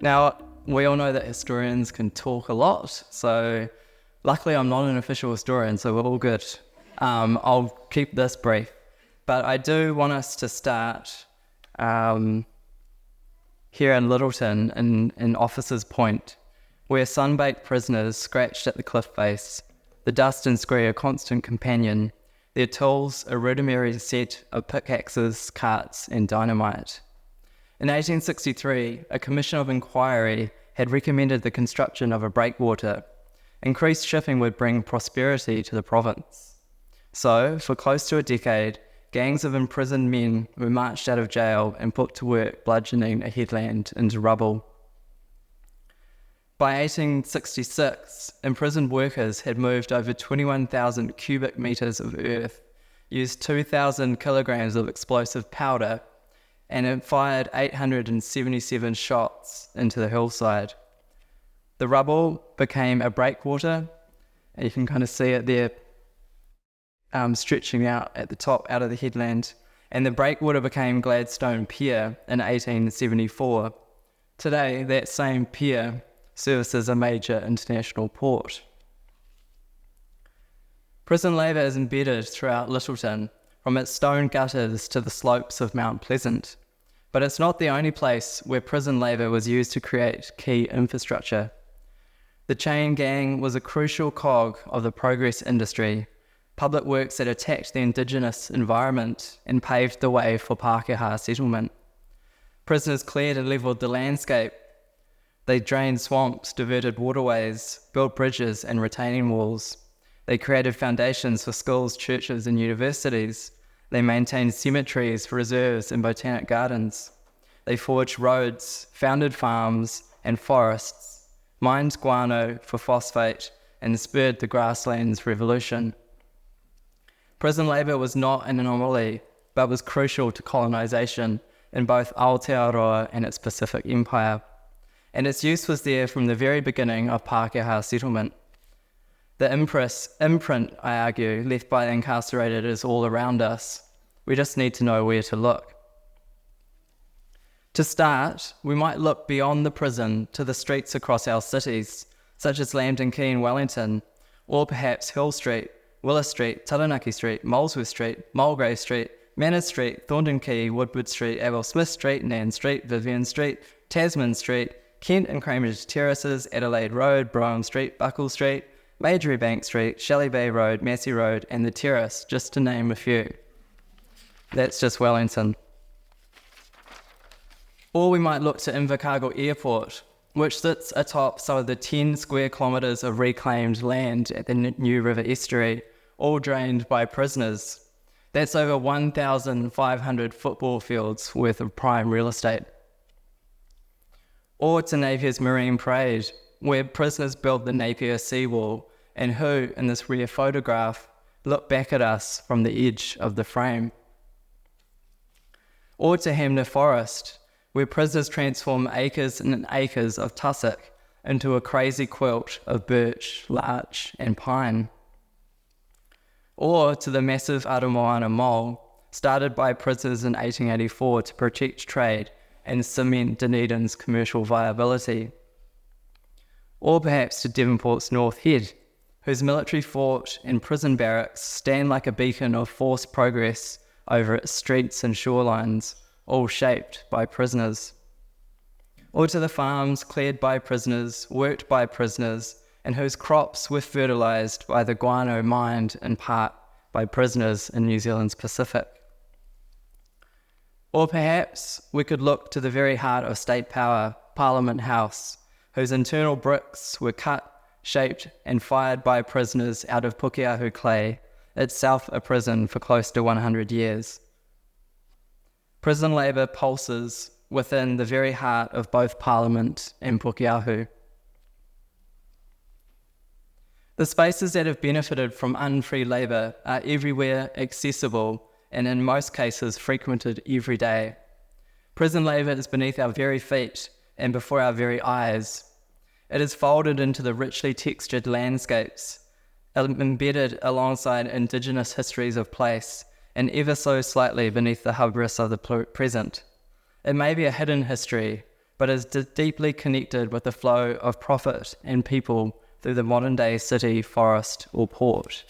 Now, we all know that historians can talk a lot, so luckily I'm not an official historian, so we're all good. I'll keep this brief, but I do want us to start here in Littleton in Officers' Point, where sunbaked prisoners scratched at the cliff face, the dust and scree a constant companion, their tools a rudimentary set of pickaxes, carts and dynamite. In 1863, a commission of inquiry had recommended the construction of a breakwater. Increased shipping would bring prosperity to the province. So, for close to a decade, gangs of imprisoned men were marched out of jail and put to work bludgeoning a headland into rubble. By 1866, imprisoned workers had moved over 21,000 cubic metres of earth, used 2,000 kilograms of explosive powder, and had fired 877 shots into the hillside. The rubble became a breakwater, and you can kind of see it there stretching out at the top out of the headland, and the breakwater became Gladstone Pier in 1874. Today, that same pier services a major international port. Prison labour is embedded throughout Littleton, from its stone gutters to the slopes of Mount Pleasant. But it's not the only place where prison labour was used to create key infrastructure. The chain gang was a crucial cog of the progress industry, public works that attacked the indigenous environment and paved the way for Pākehā settlement. Prisoners cleared and levelled the landscape. They drained swamps, diverted waterways, built bridges and retaining walls. They created foundations for schools, churches and universities. They maintained cemeteries, reserves and botanic gardens. They forged roads, founded farms and forests, mined guano for phosphate and spurred the grasslands revolution. Prison labour was not an anomaly, but was crucial to colonisation in both Aotearoa and its Pacific Empire, and its use was there from the very beginning of Pākehā settlement. The imprint, I argue, left by the incarcerated is all around us. We just need to know where to look. To start, we might look beyond the prison to the streets across our cities, such as Lambton Quay in Wellington, or perhaps Hill Street, Willis Street, Taranaki Street, Molesworth Street, Mulgrave Street, Manners Street, Thornton Quay, Woodward Street, Abel Smith Street, Nan Street, Vivian Street, Tasman Street, Kent and Cambridge Terraces, Adelaide Road, Brougham Street, Buckle Street, Majory Bank Street, Shelley Bay Road, Massey Road and the Terrace, just to name a few. That's just Wellington. Or we might look to Invercargill Airport, which sits atop some of the 10 square kilometres of reclaimed land at the New River Estuary, all drained by prisoners. That's over 1,500 football fields worth of prime real estate. Or to Napier's Marine Parade, where prisoners built the Napier seawall and who, in this rare photograph, look back at us from the edge of the frame. Or to Hamner Forest, where prisoners transform acres and acres of tussock into a crazy quilt of birch, larch and pine. Or to the massive Aramoana Mole, started by prisoners in 1884 to protect trade and cement Dunedin's commercial viability. Or perhaps to Devonport's North Head, whose military fort and prison barracks stand like a beacon of forced progress over its streets and shorelines, all shaped by prisoners. Or to the farms cleared by prisoners, worked by prisoners, and whose crops were fertilised by the guano mined in part by prisoners in New Zealand's Pacific. Or perhaps we could look to the very heart of state power, Parliament House, whose internal bricks were cut, shaped and fired by prisoners out of Pukeahu clay, itself a prison for close to 100 years. Prison labour pulses within the very heart of both Parliament and Pukeahu. The spaces that have benefited from unfree labour are everywhere accessible and in most cases frequented every day. Prison labour is beneath our very feet and before our very eyes. It is folded into the richly textured landscapes, embedded alongside indigenous histories of place, and ever so slightly beneath the hubris of the present. It may be a hidden history, but is deeply connected with the flow of profit and people through the modern-day city, forest, or port.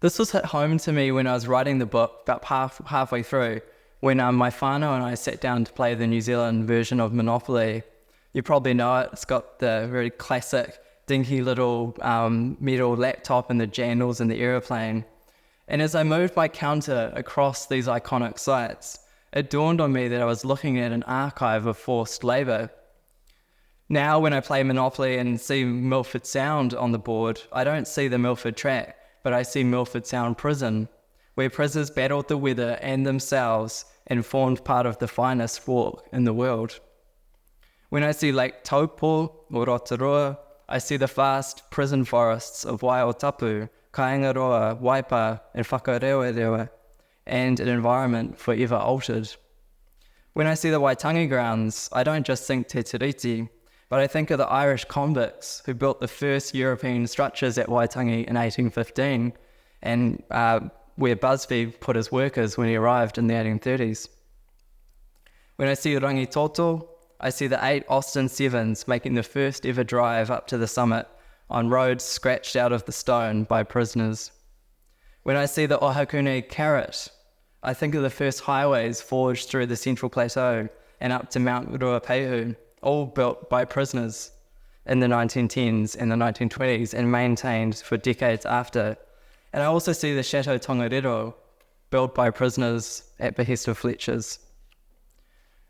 This was hit home to me when I was writing the book, about halfway through, when my whānau and I sat down to play the New Zealand version of Monopoly. You probably know it. It's got the very classic dinky little metal laptop and the jandals and the aeroplane. And as I moved my counter across these iconic sites, it dawned on me that I was looking at an archive of forced labour. Now when I play Monopoly and see Milford Sound on the board, I don't see the Milford track, but I see Milford Sound Prison, where prisoners battled the weather and themselves and formed part of the finest walk in the world. When I see Lake Taupo or Rotorua, I see the vast prison forests of Waiotapu, Kaingaroa, Waipa and Whakarewarewa, and an environment forever altered. When I see the Waitangi grounds, I don't just think Te Tiriti, but I think of the Irish convicts who built the first European structures at Waitangi in 1815, and where Busby put his workers when he arrived in the 1830s. When I see Rangitoto, I see the 8 Austin 7s making the first ever drive up to the summit on roads scratched out of the stone by prisoners. When I see the Ohakune Carrot, I think of the first highways forged through the Central Plateau and up to Mount Ruapehu, all built by prisoners in the 1910s and the 1920s and maintained for decades after. And I also see the Chateau Tongariro, built by prisoners at behest of Fletchers.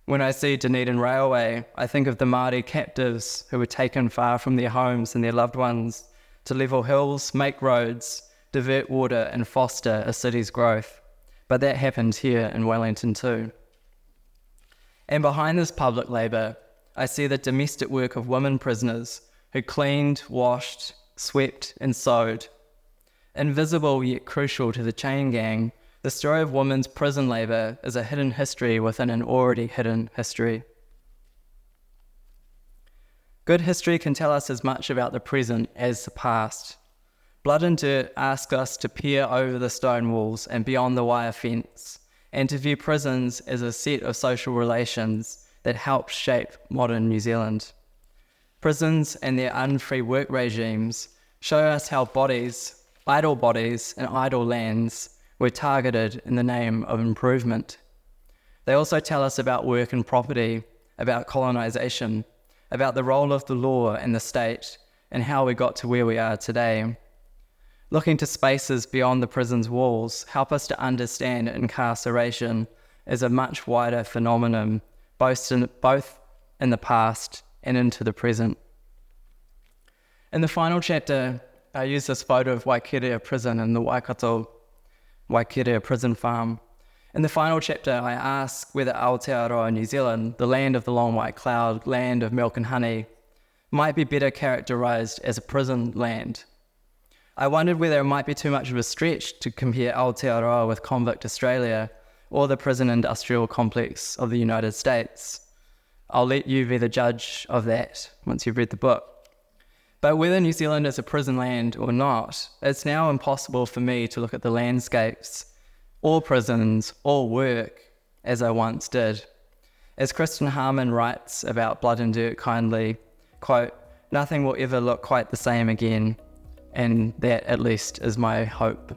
When I see Dunedin Railway, I think of the Māori captives who were taken far from their homes and their loved ones to level hills, make roads, divert water and foster a city's growth. But that happened here in Wellington too. And behind this public labour, I see the domestic work of women prisoners who cleaned, washed, swept and sewed. Invisible yet crucial to the chain gang, the story of women's prison labour is a hidden history within an already hidden history. Good history can tell us as much about the present as the past. Blood and Dirt asks us to peer over the stone walls and beyond the wire fence, and to view prisons as a set of social relations that helped shape modern New Zealand. Prisons and their unfree work regimes show us how idle bodies and idle lands were targeted in the name of improvement. They also tell us about work and property, about colonisation, about the role of the law and the state, and how we got to where we are today. Looking to spaces beyond the prison's walls help us to understand incarceration as a much wider phenomenon, both in the past and into the present. In the final chapter, I use this photo of Waikerea Prison in the Waikato Waikerea Prison Farm. In the final chapter, I ask whether Aotearoa New Zealand, the land of the long white cloud, land of milk and honey, might be better characterised as a prison land. I wondered whether it might be too much of a stretch to compare Aotearoa with convict Australia or the prison industrial complex of the United States. I'll let you be the judge of that once you've read the book. But whether New Zealand is a prison land or not, it's now impossible for me to look at the landscapes, or prisons, or work, as I once did. As Kristen Harmon writes about Blood and Dirt kindly, quote, "Nothing will ever look quite the same again, and that at least is my hope."